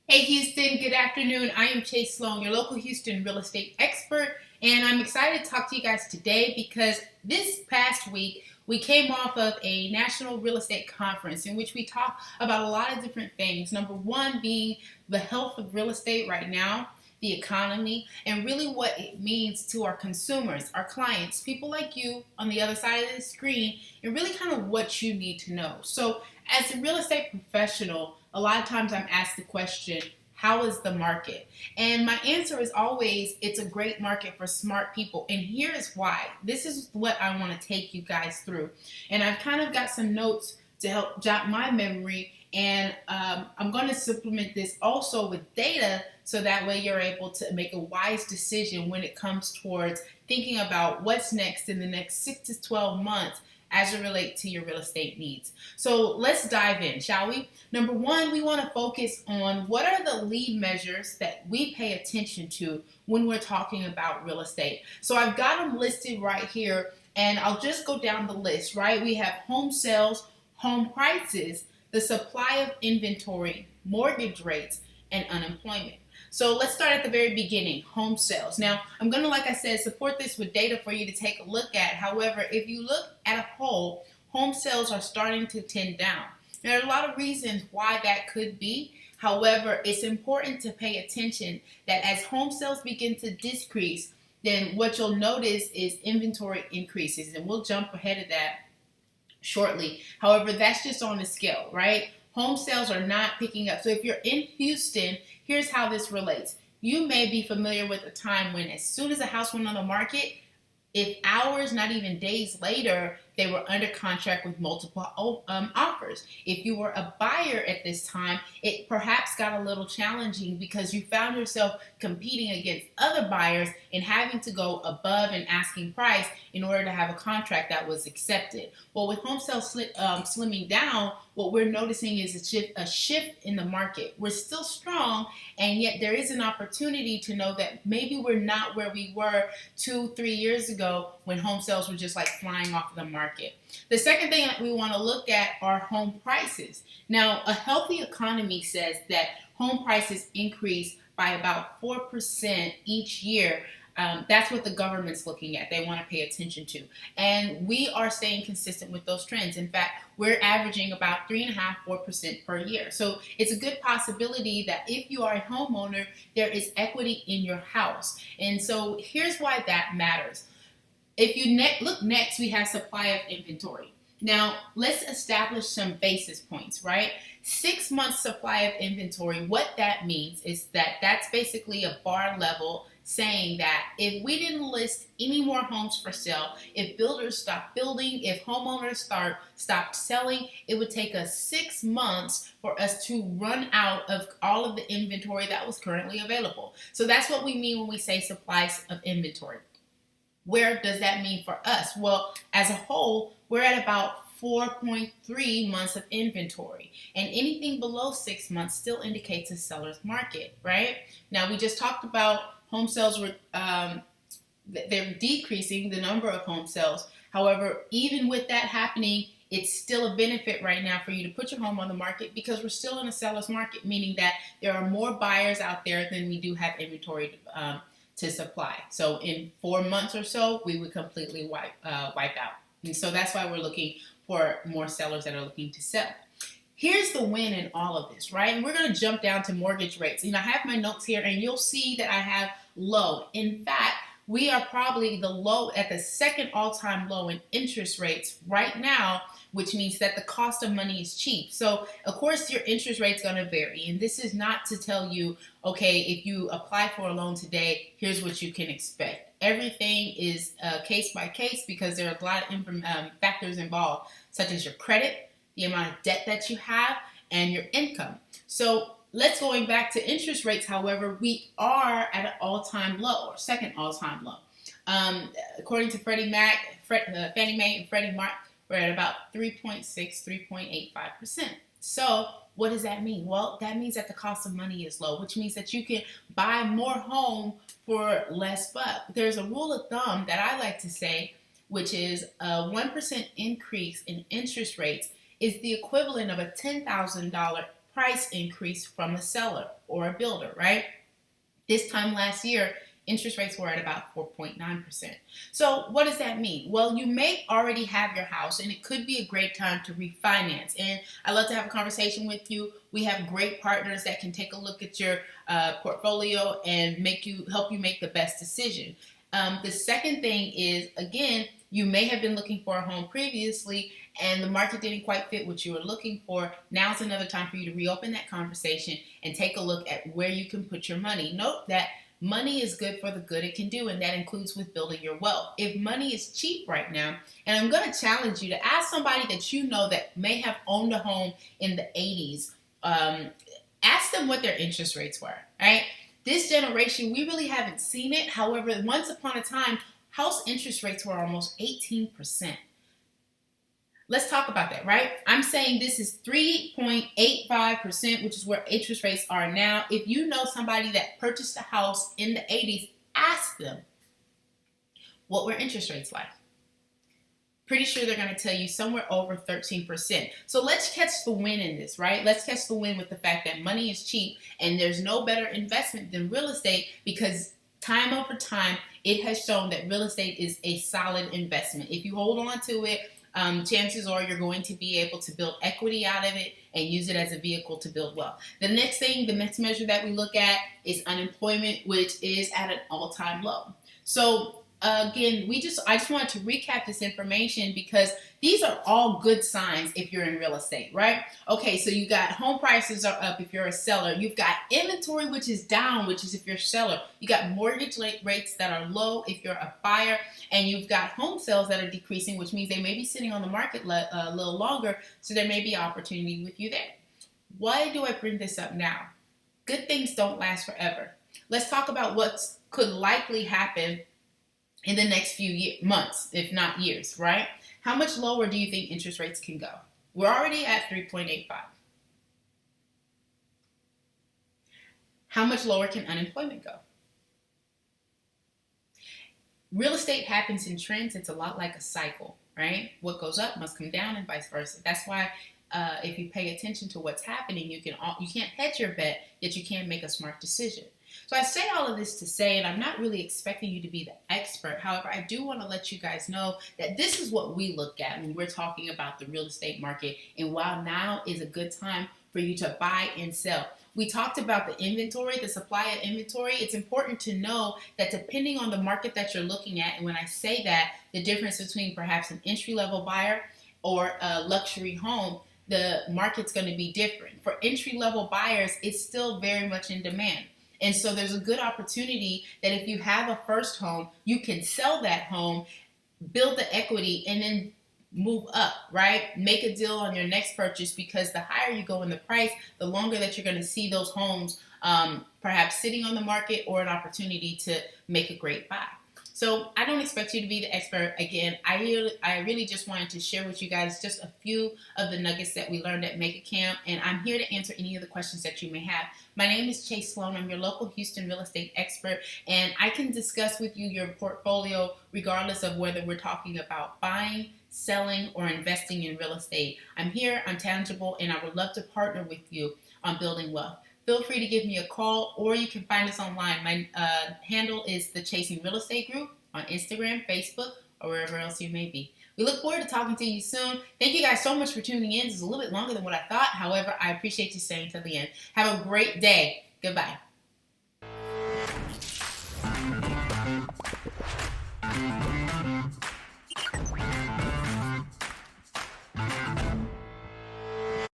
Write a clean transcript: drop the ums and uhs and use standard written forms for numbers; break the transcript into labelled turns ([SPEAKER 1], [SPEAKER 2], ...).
[SPEAKER 1] Hey Houston, good afternoon. I am Chase Sloan, your local Houston real estate expert, and I'm excited to talk to you guys today because this past week we came off of a national real estate conference in which we talked about a lot of different things. Number one being the health of real estate right now, the economy, and really what it means to our consumers, our clients, people like you on the other side of the screen, and really kind of what you need to know. So, as a real estate professional, a lot of times I'm asked the question, how is the market? And my answer is always, it's a great market for smart people. And here's why. This is what I want to take you guys through. And I've kind of got some notes to help jot my memory. And I'm going to supplement this also with data so that way you're able to make a wise decision when it comes towards thinking about what's next in the next 6 to 12 months as it relates to your real estate needs. So let's dive in, shall we? Number one, we want to focus on what are the lead measures that we pay attention to when we're talking about real estate. So I've got them listed right here, and I'll just go down the list, right? We have home sales, home prices, the supply of inventory, mortgage rates, and unemployment. So let's start at the very beginning, home sales. Now, I'm going to, like I said, support this with data for you to take a look at. However, if you look at a whole, home sales are starting to tend down. There are a lot of reasons why that could be. However, it's important to pay attention that as home sales begin to decrease, then what you'll notice is inventory increases, and we'll jump ahead of that shortly. However, that's just on the scale, right? Home sales are not picking up. So if you're in Houston, here's how this relates. You may be familiar with a time when as soon as a house went on the market, if hours, not even days later, they were under contract with multiple offers. If you were a buyer at this time, it perhaps got a little challenging because you found yourself competing against other buyers and having to go above an asking price in order to have a contract that was accepted. Well, with home sales slimming down, what we're noticing is a shift in the market. We're still strong, and yet there is an opportunity to know that maybe we're not where we were 2-3 years ago when home sales were just like flying off the market. The second thing that we want to look at are home prices. Now, a healthy economy says that home prices increase by about 4% each year. That's what the government's looking at. They want to pay attention to. And we are staying consistent with those trends. In fact, we're averaging about 3.5-4% per year. So it's a good possibility that if you are a homeowner, there is equity in your house. And so here's why that matters. If you look next, we have supply of inventory. Now, let's establish some basis points, right? 6 months supply of inventory, what that means is that that's basically a bar level saying that if we didn't list any more homes for sale, if builders stopped building, if homeowners stopped selling, it would take us 6 months for us to run out of all of the inventory that was currently available. So that's what we mean when we say supplies of inventory. Where does that mean for us? Well, as a whole, we're at about 4.3 months of inventory, and anything below 6 months still indicates a seller's market, right? Now, we just talked about home sales were they're decreasing the number of home sales. However, even with that happening, it's still a benefit right now for you to put your home on the market because we're still in a seller's market, meaning that there are more buyers out there than we do have inventory to supply. So in 4 months or so, we would completely wipe out. And so that's why we're looking for more sellers that are looking to sell. Here's the win in all of this, right? And we're going to jump down to mortgage rates. I have my notes here, and you'll see that I have low. In fact, we are probably at the second all-time low in interest rates right now, which means that the cost of money is cheap. So, of course, your interest rate's going to vary. And this is not to tell you, okay, if you apply for a loan today, here's what you can expect. Everything is case by case because there are a lot of factors involved, such as your credit, the amount of debt that you have, and your income. So let's going back to interest rates, however, we are at an all-time low, or second all-time low. According to Fannie Mae and Freddie Mac, we're at about 3.6, 3.85%. So what does that mean? Well, that means that the cost of money is low, which means that you can buy more home for less buck. There's a rule of thumb that I like to say, which is a 1% increase in interest rates is the equivalent of a $10,000 price increase from a seller or a builder, right? This time last year, interest rates were at about 4.9%. So what does that mean? Well, you may already have your house and it could be a great time to refinance. And I love to have a conversation with you. We have great partners that can take a look at your portfolio and help you make the best decision. The second thing is, again, you may have been looking for a home previously and the market didn't quite fit what you were looking for. Now's another time for you to reopen that conversation and take a look at where you can put your money. Note that money is good for the good it can do, and that includes with building your wealth. If money is cheap right now, and I'm going to challenge you to ask somebody that you know that may have owned a home in the 80s, ask them what their interest rates were, right? This generation, we really haven't seen it. However, once upon a time, house interest rates were almost 18%. Let's talk about that, right? I'm saying this is 3.85%, which is where interest rates are now. If you know somebody that purchased a house in the 80s, ask them, what were interest rates like? Pretty sure they're going to tell you somewhere over 13%. So let's catch the win in this, right? Let's catch the win with the fact that money is cheap and there's no better investment than real estate, because time over time, it has shown that real estate is a solid investment. If you hold on to it, chances are you're going to be able to build equity out of it and use it as a vehicle to build wealth. The next measure that we look at is unemployment, which is at an all-time low. So again, I just wanted to recap this information because these are all good signs if you're in real estate, right? Okay, so you got home prices are up if you're a seller. You've got inventory, which is down, which is if you're a seller. You got mortgage rates that are low if you're a buyer. And you've got home sales that are decreasing, which means they may be sitting on the market a little longer, so there may be opportunity with you there. Why do I bring this up now? Good things don't last forever. Let's talk about what could likely happen in the next few months, if not years, right? How much lower do you think interest rates can go? We're already at 3.85. How much lower can unemployment go? Real estate happens in trends. It's a lot like a cycle, right? What goes up must come down and vice versa. That's why if you pay attention to what's happening, you can't hedge your bet, yet you can make a smart decision. So I say all of this to say, and I'm not really expecting you to be the expert. However, I do want to let you guys know that this is what we look at when we're talking about the real estate market, and while now is a good time for you to buy and sell. We talked about the inventory, the supply of inventory. It's important to know that depending on the market that you're looking at, and when I say that, the difference between perhaps an entry-level buyer or a luxury home, the market's going to be different. For entry-level buyers, it's still very much in demand. And so there's a good opportunity that if you have a first home, you can sell that home, build the equity, and then move up, right? Make a deal on your next purchase, because the higher you go in the price, the longer that you're going to see those homes perhaps sitting on the market or an opportunity to make a great buy. So I don't expect you to be the expert. Again, I really just wanted to share with you guys just a few of the nuggets that we learned at Mega Camp, and I'm here to answer any of the questions that you may have. My name is Chase Sloan. I'm your local Houston real estate expert, and I can discuss with you your portfolio regardless of whether we're talking about buying, selling, or investing in real estate. I'm here, I'm tangible, and I would love to partner with you on building wealth. Feel free to give me a call, or you can find us online. My handle is the Chasing Real Estate Group on Instagram, Facebook, or wherever else you may be. We look forward to talking to you soon. Thank you guys so much for tuning in. This is a little bit longer than what I thought. However, I appreciate you staying till the end. Have a great day. Goodbye.